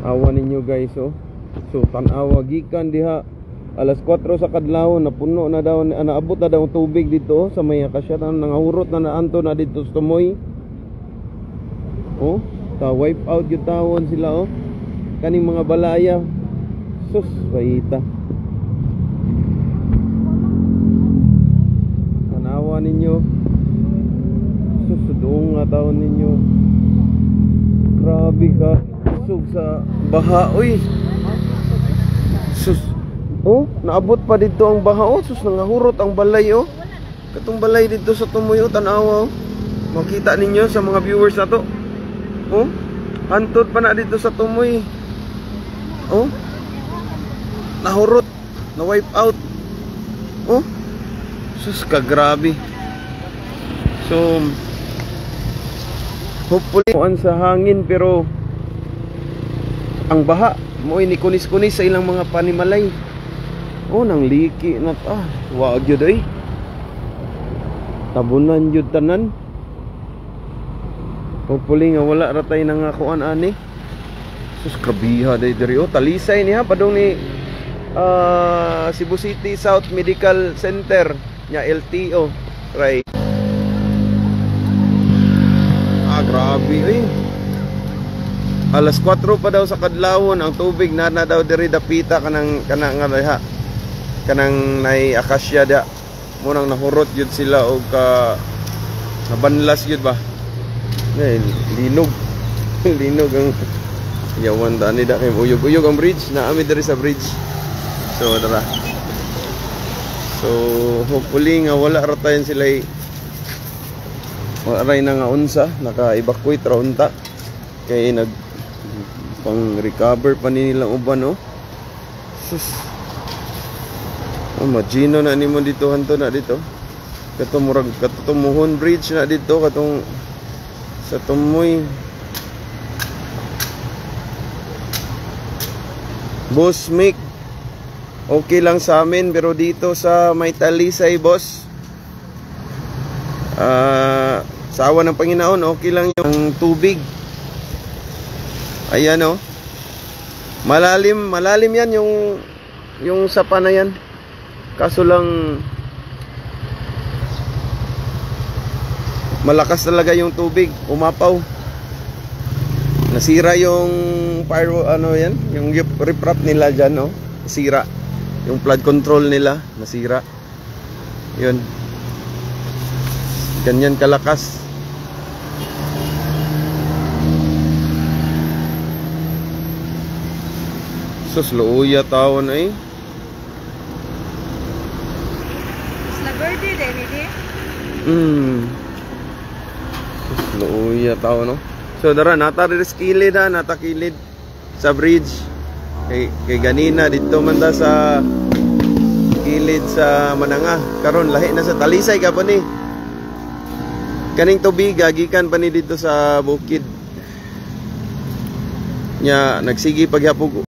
Awa ninyo guys, oh. So tanawa gikan diha alas 4 sa kadlaw, napuno na daw, naabot na daw tubig dito sa may akasya, nangahurot na naanto na dito sa tumoy. Oh, ta wipe out yung tawon sila, oh. Kaning mga balaya. Sus, bayita. Tanawa ninyo. Sus, doon nga tawon ninyo. Grabe ka. Sug sa baha, uy. Sus. Oh, naabot pa dito ang baha, oh. Sus, nangahurot ang balay, oh. Katong balay dito sa tumoy, oh. Tanawa, oh. Makita ninyo sa mga viewers na to. Oh, hantod pa na dito sa tumoy. Oh, nahurot, na wipe out. Oh, sus ka, grabe. So hopefully kuan sa hangin, pero ang baha mo ini kunis-kunis sa ilang mga panimalay. Oh, nang liki na ta. Wag jud ay. Tabunan jud tanan. Hopefully nga wala ra tay nang kuan ani. Sus, krabiha day diri, oh. Talisay niya padung ni Cebu City South Medical Center nya LTO, right. Grabe, eh. Alas 4 pa daw sa kadlawon ang tubig na daw diri dapita kanang nga diha. Kanang nay akasya da. Munang nahurot yun sila og nabanlas yun ba. Linog. Linog ang yawan ta ni da kay uyog-uyog ang bridge, naami diri sa bridge. So tara. So hopefully nga wala ra tayon sila wala ray na nga unsa, naka-evacuate ra unta kay nag pang recover pa nilang uban, no. Sus. Imagino na nimo dito hanto na dito. Katong murag katumuhon bridge na dito katong sa tumoy. Boss Mick, okay lang sa amin, pero dito sa may Talisay, boss, sa awa ng Panginoon, okay lang yung tubig. Ayan, oh. Malalim yan yung sapa na yan. Kaso lang malakas talaga yung tubig, umapaw. Nasira yung fire, ano yan, yung riprap nila dyan, no? Nasira. Yung flood control nila, nasira. Yun. Ganyan kalakas. Sus, luuya taon ay. Isla Verde din, hindi? Sus, luuya taon, no? So dara nata kilid ha, nata kilid sa bridge. Kay ganina dito man ta sa kilid sa Mananga. Karon lahi na sa Talisay ka pa ni. Kaning tubig gikan pa ni dito sa bukid. Nya nagsigi paghapog